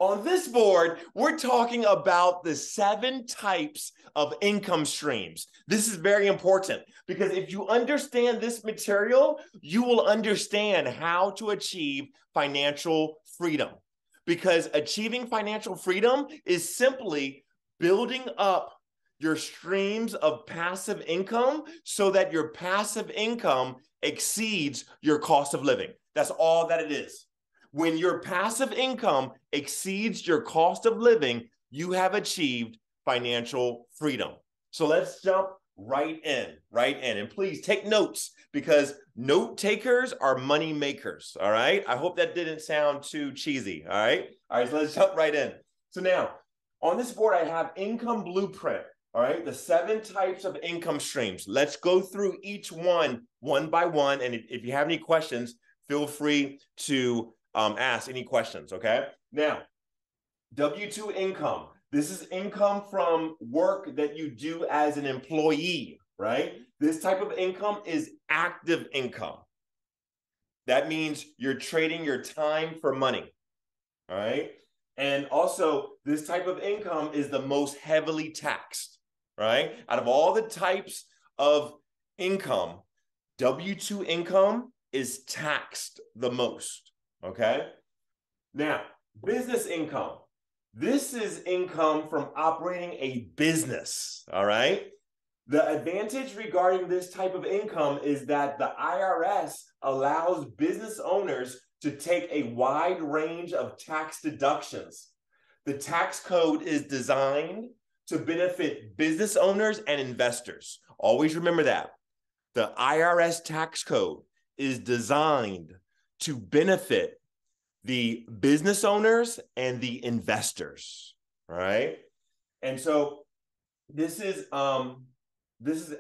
On this board, we're talking about the 7 types of income streams. This is very important because if you understand this material, you will understand how to achieve financial freedom. Because achieving financial freedom is simply building up your streams of passive income so that your passive income exceeds your cost of living. That's all that it is. When your passive income exceeds your cost of living, you have achieved financial freedom. So let's jump right in. And please take notes because note takers are money makers. All right. I hope that didn't sound too cheesy. All right. So let's jump right in. So now on this board, I have income blueprint. All right. The 7 types of income streams. Let's go through each one by one. And if you have any questions, feel free to ask any questions, okay? Now, W-2 income. This is income from work that you do as an employee, right? This type of income is active income. That means you're trading your time for money, all right? And also, this type of income is the most heavily taxed, right? Out of all the types of income, W-2 income is taxed the most. Okay. Now, business income. This is income from operating a business. All right. The advantage regarding this type of income is that the IRS allows business owners to take a wide range of tax deductions. The tax code is designed to benefit business owners and investors. Always remember that. The IRS tax code is designed to benefit the business owners and the investors, right? And so this is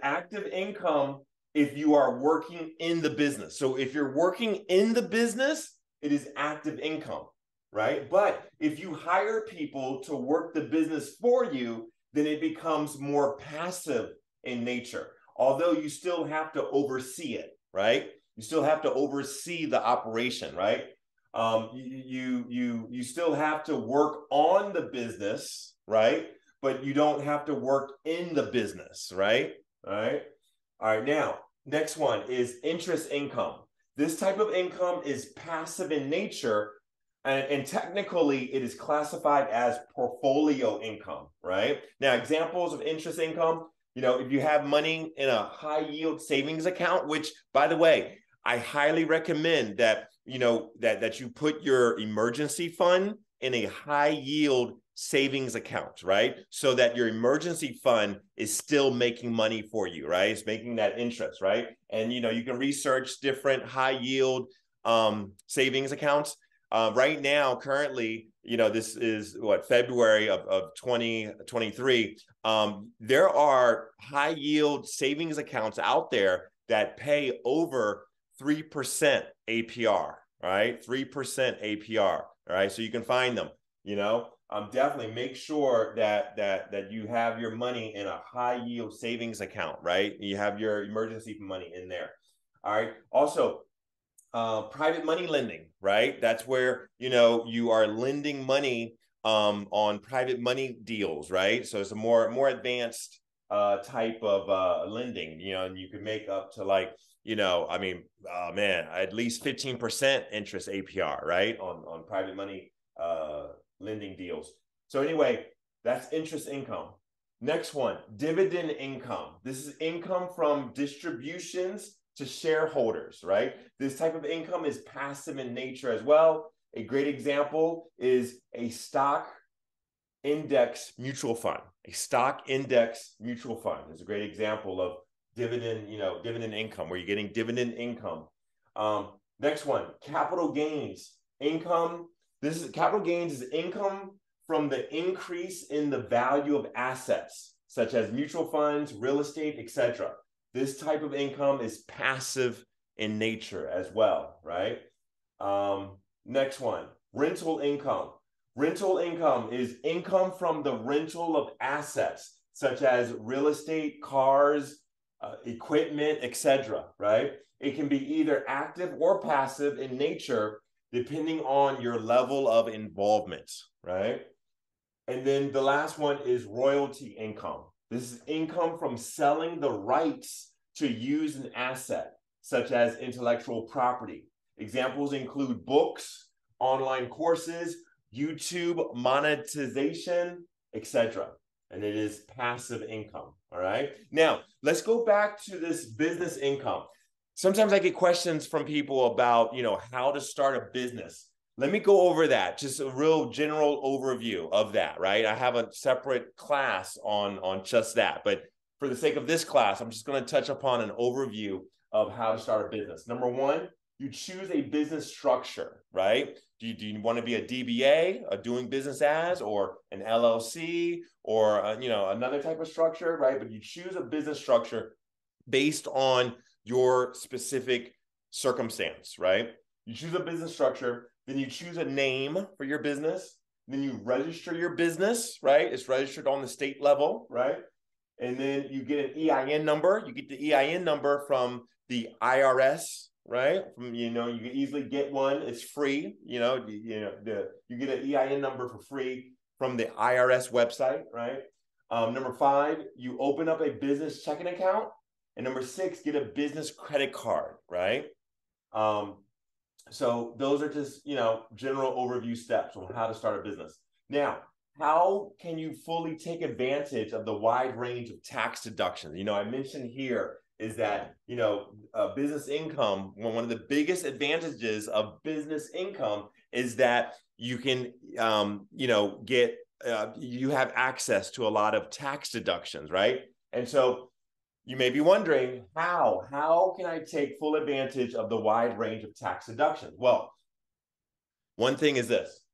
active income if you are working in the business. So if you're working in the business, it is active income, right? But if you hire people to work the business for you, then it becomes more passive in nature. Although you still have to oversee it, right? You still have to oversee the operation, right? You still have to work on the business, right? But you don't have to work in the business, right? All right. Now, next one is interest income. This type of income is passive in nature, and technically it is classified as portfolio income, right? Now, examples of interest income, if you have money in a high yield savings account, which, by the way, I highly recommend that that you put your emergency fund in a high yield savings account, right? So that your emergency fund is still making money for you, right? It's making that interest, right? And you can research different high yield savings accounts. Right now, currently, this is February of 2023. There are high yield savings accounts out there that pay over 3% APR, right? 3% APR, all right? So you can find them, definitely make sure that you have your money in a high yield savings account, right? You have your emergency money in there, all right? Also, private money lending, right? That's where, you are lending money on private money deals, right? So it's a more advanced type of lending, and you can make up to at least 15% interest APR, right? On private money lending deals. So anyway, that's interest income. Next one, dividend income. This is income from distributions to shareholders, right? This type of income is passive in nature as well. A great example is a stock index mutual fund. A stock index mutual fund is a great example of dividend income, where you're getting dividend income. Next one, capital gains income. Capital gains is income from the increase in the value of assets, such as mutual funds, real estate, etc. This type of income is passive in nature as well, right? Next one, rental income. Rental income is income from the rental of assets, such as real estate, cars, equipment, etc., right? It can be either active or passive in nature, depending on your level of involvement, right? And then the last one is royalty income. This is income from selling the rights to use an asset, such as intellectual property. Examples include books, online courses, YouTube monetization, etc. And it is passive income. All right. Now, let's go back to this business income. Sometimes I get questions from people about, how to start a business. Let me go over that, just a real general overview of that, right? I have a separate class on just that. But for the sake of this class, I'm just going to touch upon an overview of how to start a business. Number one, you choose a business structure, right? Do you want to be a DBA, a doing business as, or an LLC, or another type of structure, right? But you choose a business structure based on your specific circumstance, right? You choose a business structure, then you choose a name for your business, then you register your business, right? It's registered on the state level, right? And then you get an EIN number. You get the EIN number from the IRS, right? You can easily get one. It's free. You get an EIN number for free from the IRS website, right? Number 5, you open up a business checking account. And number 6, get a business credit card, right? So those are just, general overview steps on how to start a business. Now, how can you fully take advantage of the wide range of tax deductions? I mentioned here is that, business income, one of the biggest advantages of business income is that you can, you have access to a lot of tax deductions, right? And so you may be wondering, how can I take full advantage of the wide range of tax deductions? Well, one thing is this: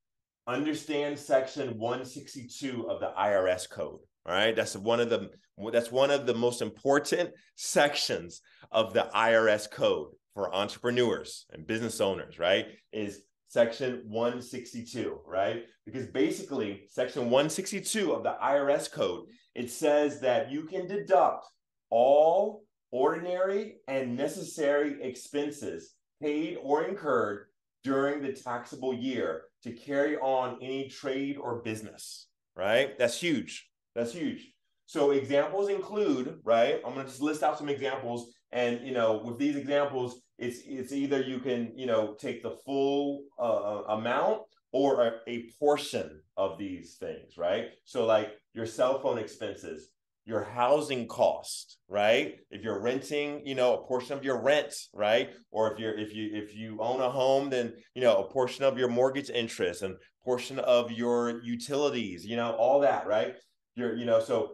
understand section 162 of the IRS code. All right, that's one of the most important sections of the IRS code for entrepreneurs and business owners, right? Is section 162, right? Because basically section 162 of the IRS code, it says that you can deduct all ordinary and necessary expenses paid or incurred during the taxable year to carry on any trade or business, right? That's huge. That's huge. So examples include, right? I'm going to just list out some examples. And, with these examples, it's either you can, take the full amount or a portion of these things, right? So like your cell phone expenses, your housing cost, right? If you're renting, a portion of your rent, right? Or if you own a home, then a portion of your mortgage interest and portion of your utilities, all that, right? So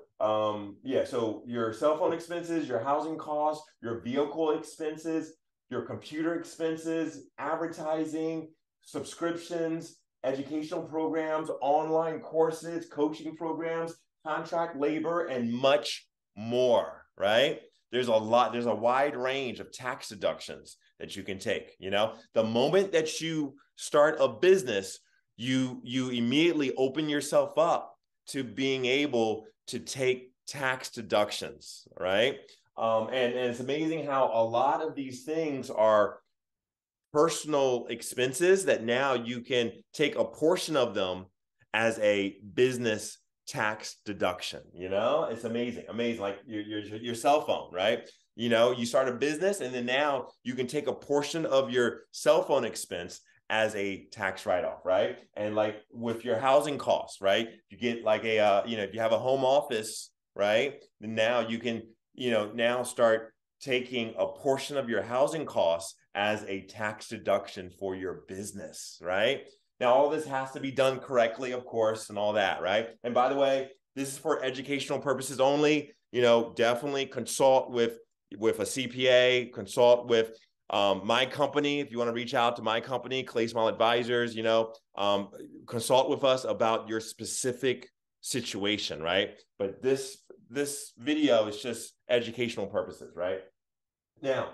your cell phone expenses, your housing costs, your vehicle expenses, your computer expenses, advertising, subscriptions, educational programs, online courses, coaching programs, contract labor, and much more, right? There's a wide range of tax deductions that you can take. The moment that you start a business, you immediately open yourself up to being able to take tax deductions, right? And it's amazing how a lot of these things are personal expenses that now you can take a portion of them as a business tax deduction. It's amazing. Like your cell phone, right? You start a business and then now you can take a portion of your cell phone expense as a tax write-off, right? And like with your housing costs, right? You get like if you have a home office, right? Then now you can, now start taking a portion of your housing costs as a tax deduction for your business, right? Now, all this has to be done correctly, of course, and all that, right? And by the way, this is for educational purposes only. Definitely consult with a CPA, consult with my company. If you want to reach out to my company, Clay Smile Advisors, consult with us about your specific situation, right? But this video is just educational purposes, right? Now,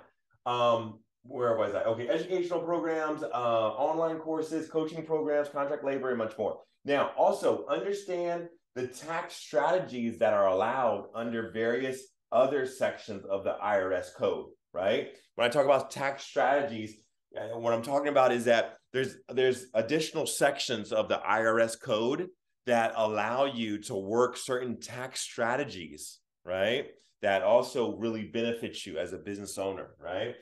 where was I? Okay, educational programs, online courses, coaching programs, contract labor, and much more. Now, also understand the tax strategies that are allowed under various other sections of the IRS code, right? When I talk about tax strategies, what I'm talking about is that there's additional sections of the IRS code that allow you to work certain tax strategies, right? That also really benefits you as a business owner, right?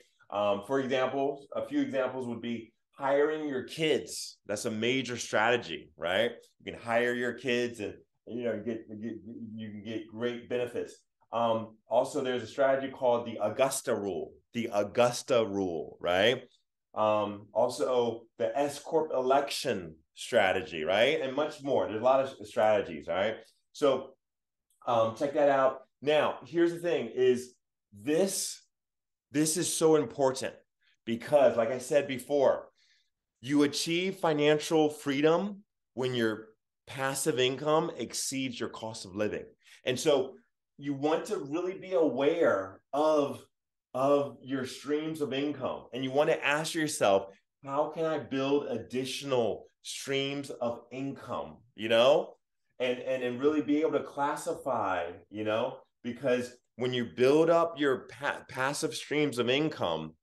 For example, a few examples would be hiring your kids. That's a major strategy, right? You can hire your kids and you can get great benefits. Also, there's a strategy called the Augusta rule. The Augusta rule, right? Also, the S Corp election strategy, right? And much more. There's a lot of strategies, right? So check that out. Now, here's the thing is this is so important because, like I said before, you achieve financial freedom when your passive income exceeds your cost of living. And so you want to really be aware of your streams of income. And you want to ask yourself, how can I build additional streams of income, and really be able to classify, because when you build up your passive streams of income,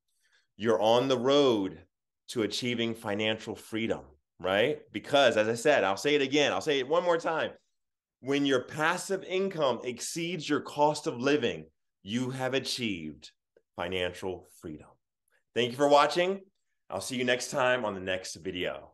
you're on the road to achieving financial freedom, right? Because as I said, I'll say it again, I'll say it one more time. When your passive income exceeds your cost of living, you have achieved financial freedom. Thank you for watching. I'll see you next time on the next video.